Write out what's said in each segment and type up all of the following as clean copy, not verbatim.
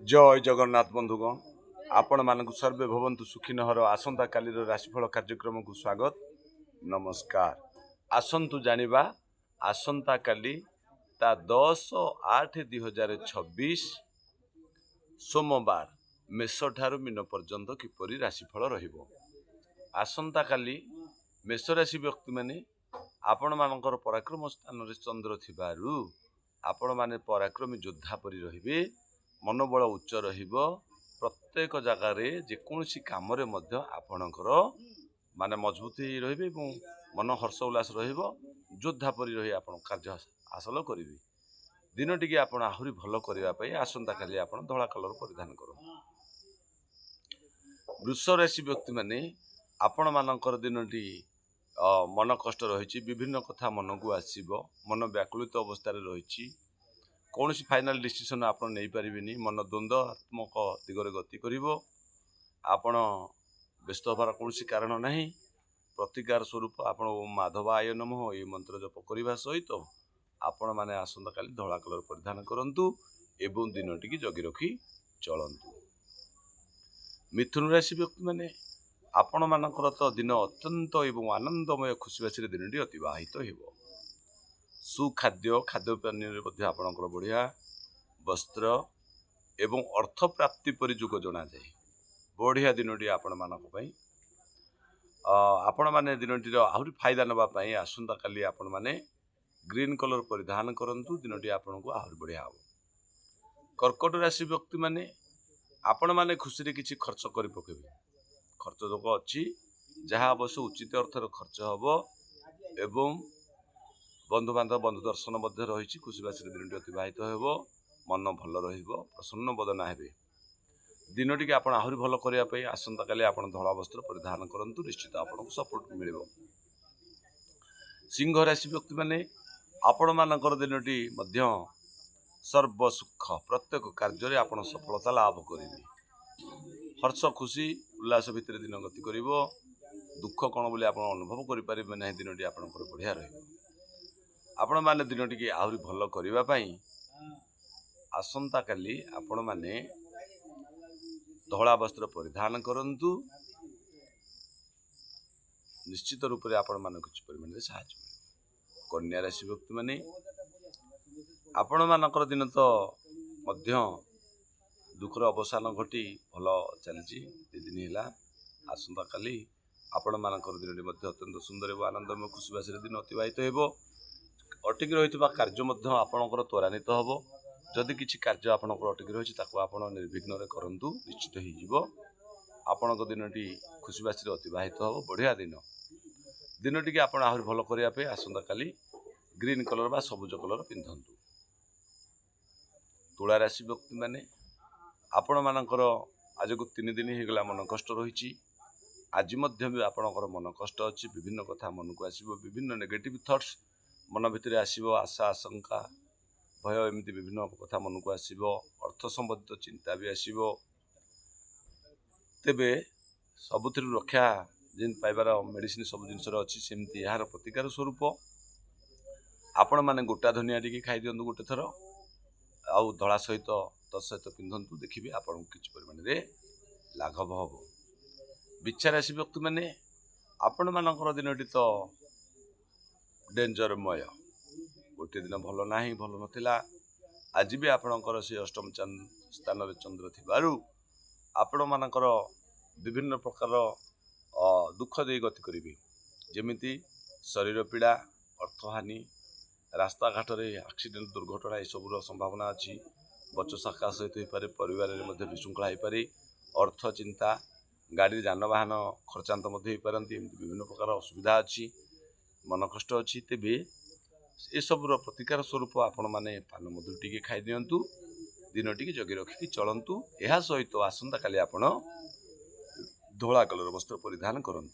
जय जगन्नाथ बंधुगण आपण मानक सर्वे भवंतु सुखिन हर आसंता काली राशिफल कार्यक्रम को स्वागत नमस्कार। आसंतु जानिबा आसंता काली ता 10/8/2026 सोमवार मेष ठारू मीन पर्यंत किपरि राशिफल रहिबो। आसंता काली मेष राशि व्यक्ति माने आपण मानकर पराक्रम स्थान रे चंद्र थिबारु आपण माने पराक्रमी योद्धा परि रहिबे। मनोबल उच्च रहिबो। प्रत्येक जगार जेकोसी काम आपणकर माने मजबूत रहिबे एवं मन हर्ष उल्लास रहिबो। योद्धा परि रहि आपण कार्य हासिल करिवे। दिनटी की आपण आहुरी भल करिवा पई आसंता काली आपण धला कलर परिधान करो। वृष राशि व्यक्ति माने आपण मानकर दिनटी मन कष्ट रही विभिन्न कथा मन को आसीबो। मन व्याकुलित अवस्था रही कौन फाइनाल डिसीजन आप नहीं पारे। मन द्वंद्वात्मक दिगरे गति करिवो। आपण व्यस्त होबार कौन कारण नहीं। प्रतिकार स्वरूप आपण माधवाय नमः ये मंत्र जप करने सहित आपण माने आसंता काली धला कलर परिधान करंतु एवं दिनटी की जगी रखी चलंतु। मिथुन राशि व्यक्ति माने आपण मानकर तो दिन अत्यंत एवं आनंदमय खुशीबासी दिनटी अतिबाहित हेबो। सुखाद्य खाद्य पानी आपणकर बढ़िया वस्त्र एवं अर्थ प्राप्ति पर जुग जना जाए। बढ़िया दिनटी आपण मानक आपण माने दिनटी आहुरी फायदा नवाई आसंता काली आपण माने ग्रीन कलर परिधान करंतु। दिनटी आपण को आहुरी बढ़िया हम। कर्कट राशि व्यक्ति माने आपण माने खुशी रे किछि खर्च करि पकेबे। खर्च जोग अछि जहाँ अवश्य उचित अर्थर खर्च हबो एवं बंधु बांधव बंधु दर्शन रही खुशीबासी दिनटी अतिबाहित हो। मन भल प्रसन्न बदना हे। दिनटी की आपण आहुरी भल करने आसंता काली आपण धला वस्त्र परिधान करंतु। निश्चित आपको सपोर्ट मिल। सिंह राशि व्यक्ति माने आपण मानकर दिनटी मध्य सर्व सुख प्रत्येक कार्य आपण सफलता लाभ करेंगे। हर्ष खुशी उल्लास भितर दिन गति कर। दुख कौन बोली आप अनुभव करें ना। दिनटी आपंकर बढ़िया रही। आपण माने दिनटी की आहुरी भल करिवा पई आसंता काली आपण माने धला वस्त्र परिधान करंतु। निश्चित रूप से आपण मान कुछ परिमाण रे सहायता मिले। कन्या राशि व्यक्ति माने आपण मानकर दिन तो मध्य दुखर अवसान घटी भल चलची। दिन है आसंता काली आपण मानकर दिनटी मध्य अत्यंत सुंदर एवं आनंदमय खुशीबासी दिन अतिबाहित हेबो। अटकी रही कार्य आपणकर त्वरान्वित हम। जदि किसी कार्य आपणकर अटकी रही आप निर्विघ्न करूँ निश्चित हो। आपण दिनटी खुशीबासी अतिबाहित हम। बढ़िया दिन दिनटी की आपण आहरी भल करने आसंता काली ग्रीन कलर बा सबुज कलर पिंधतु। तुला राशि व्यक्ति माने आपण मानकर आज को 3 दिन होगा मन कष्ट रही। आज भी आपणकर मन कष्ट अच्छी विभिन्न कथा मन को आसो। विभिन्न नेगेटिव थट्स मन भितर आसो। आशा आशंका भय एमती विभिन्न कथा मन को आसो। अर्थ संबंधित चिंता भी आसो। तेबे सबुथ रक्षा जिन पाइबार मेडिसिन सब जिनस अच्छी सेमती यार प्रतिकार स्वरूप आपण माने गोटा धनिया टी खाई दिंतु गोटे थर आउ धड़ा सहित तत्सहित पिंधतु। देखिए आपन किछि परिमाण रे लाघव हम। बिच्छा राशि व्यक्ति माने आपण मानकर दिनटी तो डेंजरमय। गोटे दिन भल ना भल नाला। आज भी आपणकर से अष्टम स्थान रे चंद्र थिबारु आपण मानकर विभिन्न प्रकार दुख दे गति करिवे। जेमिति शरीर पीड़ा अर्थहानि रास्ता घाट रे एक्सीडेंट दुर्घटना ये सबूर संभावना अच्छी। बचशा सहित हो पारे परिवार में विशृंखला हो पारे। अर्थ चिंता गाड़ी जानवाहन खर्चांत हो पारती। विभिन्न प्रकार असुविधा अच्छी मन कष्ट अच्छी। तेबे ये सबूर प्रतिकार स्वरूप आपण माने पान मधुर टी खाई दिंतु। दिनटी की जगी रखिकी चलतु। यह सहित आसंता काली आपण धोला कलर वस्त्र परिधान करंतु।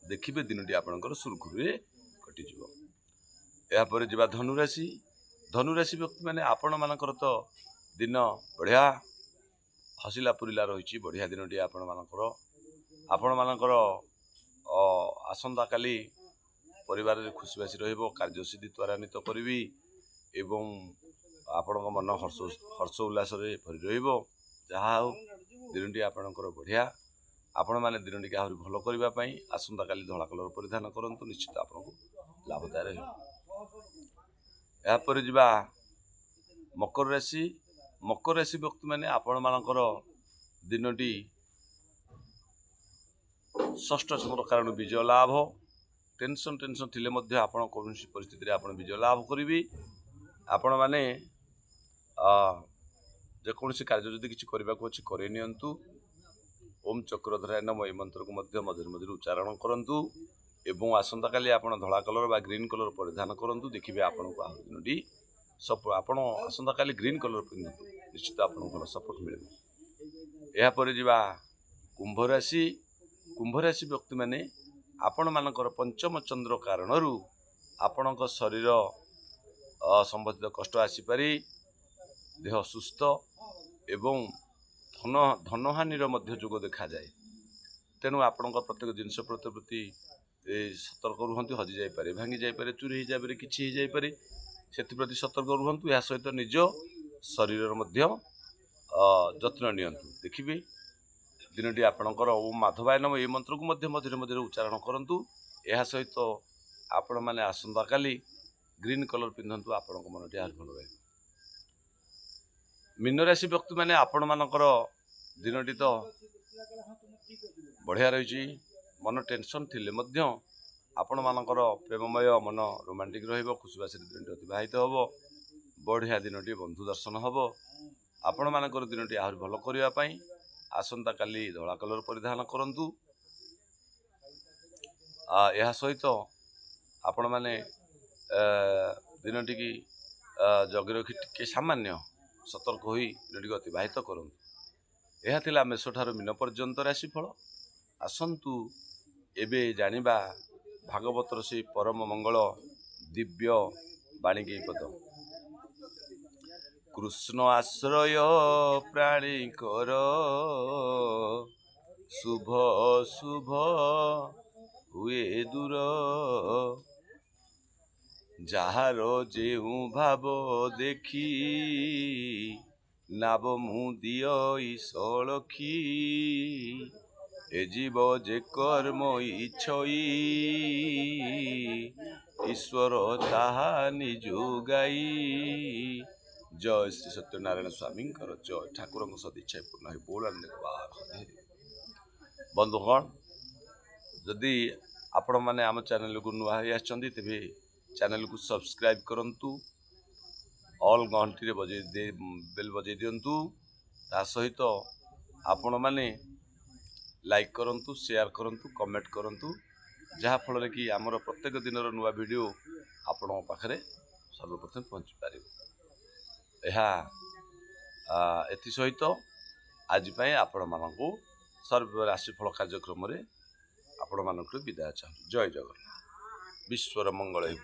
देखिए दिनटी आपणकर सुरखुरी कटिज। यापर जा धनुराशि। धनुराशि व्यक्ति माने आपण मानकर तो दिन बढ़िया हसिला पुरिला रही। बढ़िया दिनटी आपण मानकर आसंता काली परिवार खुशीबासी रहिबो। कार्यसिद्धि त्वरान्वित करी एवं ଆପଣଙ୍କ ମନ ହର୍ଷ ଉଲ୍ଲାସରେ ଭରି ରହିବ। ଯାହା ହେଉ ଦିନଟି ଆପଣଙ୍କର ବଢ଼ିଆ। ଆପଣମାନେ ଦିନଟିକୁ ଆହୁରି ଭଲ କରିବା ପାଇଁ ଆସନ୍ତାକାଲି ଧଳା କଲର ପରିଧାନ କରନ୍ତୁ, ନିଶ୍ଚିତ ଆପଣଙ୍କୁ ଲାଭଦାୟକ ହେବ। ଏହାପରେ ଯିବା ମକର ରାଶି। ମକର ରାଶି ବ୍ୟକ୍ତିମାନେ ଆପଣମାନଙ୍କର ଦିନଟି ଷଷ୍ଠ କାରଣ ବିଜୟ ଲାଭ। ଟେନସନ୍ ଥିଲେ ମଧ୍ୟ ଆପଣ କୌଣସି ପରିସ୍ଥିତିରେ ଆପଣ ବିଜୟ ଲାଭ କରିବେ। ଆପଣମାନେ ଯେକୌଣସି କାର୍ଯ୍ୟ ଯଦି କିଛି କରିବାକୁ ଅଛି କରେଇ ନିଅନ୍ତୁ। ଓମ୍ ଚକ୍ରଧରାୟ ନମଃ ଏହି ମନ୍ତ୍ରକୁ ମଧ୍ୟ ମଝିରେ ମଝିରେ ଉଚ୍ଚାରଣ କରନ୍ତୁ ଏବଂ ଆସନ୍ତାକାଲି ଆପଣ ଧଳା କଲର ବା ଗ୍ରୀନ୍ କଲର ପରିଧାନ କରନ୍ତୁ। ଦେଖିବେ ଆପଣଙ୍କୁ ଆହୁରି ଦିନଟି ଆପଣ ଆସନ୍ତାକାଲି ଗ୍ରୀନ୍ କଲର ପିନ୍ଧନ୍ତୁ, ନିଶ୍ଚିତ ଆପଣଙ୍କୁ ଭଲ ସପୋର୍ଟ ମିଳିବ। ଏହାପରେ ଯିବା କୁମ୍ଭ ରାଶି। କୁମ୍ଭ ରାଶି ବ୍ୟକ୍ତିମାନେ ଆପଣମାନଙ୍କର ପଞ୍ଚମ ଚନ୍ଦ୍ର କାରଣରୁ ଆପଣଙ୍କ ଶରୀର ସମ୍ବନ୍ଧିତ କଷ୍ଟ ଆସିପାରି ଦେହ ସୁସ୍ଥ ଏବଂ ଧନହାନିର ମଧ୍ୟ ଯୋଗ ଦେଖାଯାଏ। ତେଣୁ ଆପଣଙ୍କ ପ୍ରତ୍ୟେକ ଜିନିଷ ପ୍ରତି ସତର୍କ ରୁହନ୍ତୁ। ହଜିଯାଇପାରେ, ଭାଙ୍ଗି ଯାଇପାରେ, ଚୋରି ହେଇଯାଇପାରେ, କିଛି ହେଇଯାଇପାରେ, ସେଥିପ୍ରତି ସତର୍କ ରୁହନ୍ତୁ। ଏହା ସହିତ ନିଜ ଶରୀରର ମଧ୍ୟ ଯତ୍ନ ନିଅନ୍ତୁ। ଦେଖିବେ ଦିନଟି ଆପଣଙ୍କର ଓମ୍ ମାଧବାୟ ନମଃ ଏହି ମନ୍ତ୍ରକୁ ମଧ୍ୟ ମଝିରେ ମଝିରେ ଉଚ୍ଚାରଣ କରନ୍ତୁ। ଏହା ସହିତ ଆପଣମାନେ ଆସନ୍ତାକାଲି ଗ୍ରୀନ୍ କଲର ପିନ୍ଧନ୍ତୁ, ଆପଣଙ୍କ ମନଟି ଆହୁରି ଭଲ ରହିବ। ମୀନ ରାଶି ବ୍ୟକ୍ତିମାନେ ଆପଣମାନଙ୍କର ଦିନଟି ତ ବଢ଼ିଆ ରହିଛି। ମନ ଟେନସନ୍ ଥିଲେ ମଧ୍ୟ ଆପଣମାନଙ୍କର ପ୍ରେମମୟ ମନ ରୋମାଣ୍ଟିକ୍ ରହିବ। ଖୁସିବାସିରେ ଦିନଟି ଅତିବାହିତ ହେବ। ବଢ଼ିଆ ଦିନଟି ବନ୍ଧୁ ଦର୍ଶନ ହେବ। ଆପଣମାନଙ୍କର ଦିନଟି ଆହୁରି ଭଲ କରିବା ପାଇଁ ଆସନ୍ତାକାଲି ଧଳା କଲର ପରିଧାନ କରନ୍ତୁ। ଏହା ସହିତ ଆପଣମାନେ ଦିନଟିକି ଜଗି ରଖି ଟିକେ ସାମାନ୍ୟ ସତର୍କ ହୋଇ ଦିନଟିକୁ ଅତିବାହିତ କରନ୍ତୁ। ଏହା ଥିଲା ମେଷଠାରୁ ମୀନ ପର୍ଯ୍ୟନ୍ତ ରାଶିଫଳ। ଆସନ୍ତୁ ଏବେ ଜାଣିବା ଭାଗବତର ସେହି ପରମ ମଙ୍ଗଳ ଦିବ୍ୟ ବାଣୀକି ପଦ। କୃଷ୍ଣ ଆଶ୍ରୟ ପ୍ରାଣୀଙ୍କର ଶୁଭ ଶୁଭ ହୁଏ ଦୂର, ଯାହାର ଯେଉଁ ଭାବ ଦେଖି ନାବ ମୁଁ ଦିଅ ଈଶଳକ୍ଷୀ। ଏ ଜୀବ ଯେ କର୍ମ ଇଚ୍ଛଇ ଈଶ୍ୱର ତାହା ନିଜୁଗାଇ। ଜୟ ଶ୍ରୀ ସତ୍ୟନାରାୟଣ ସ୍ୱାମୀଙ୍କର ଜୟ। ଠାକୁରଙ୍କ ସଦିଚ୍ଛା ପୂର୍ଣ୍ଣ ହୋଇ ବନ୍ଧୁଗଣ, ଯଦି ଆପଣମାନେ ଆମ ଚ୍ୟାନେଲକୁ ନୂଆ ହୋଇ ଆସିଛନ୍ତି ତେବେ ଚ୍ୟାନେଲକୁ ସବସ୍କ୍ରାଇବ୍ କରନ୍ତୁ, ଅଲ୍ ଘଣ୍ଟିରେ ବେଲ୍ ବଜେଇ ଦିଅନ୍ତୁ। ତା ସହିତ ଆପଣମାନେ ଲାଇକ୍ କରନ୍ତୁ, ସେୟାର କରନ୍ତୁ, କମେଣ୍ଟ କରନ୍ତୁ, ଯାହାଫଳରେ କି ଆମର ପ୍ରତ୍ୟେକ ଦିନର ନୂଆ ଭିଡ଼ିଓ ଆପଣଙ୍କ ପାଖରେ ସର୍ବପ୍ରଥମେ ପହଞ୍ଚିପାରିବ। ଏହା ଏଥିସହିତ ଆଜି ପାଇଁ ଆପଣମାନଙ୍କୁ ରାଶିଫଳ କାର୍ଯ୍ୟକ୍ରମରେ ଆପଣମାନଙ୍କଠୁ ବିଦାୟ ଚାହୁଁଛୁ। ଜୟ ଜଗନ୍ନାଥ। ବିଶ୍ୱର ମଙ୍ଗଳ ହେଉ।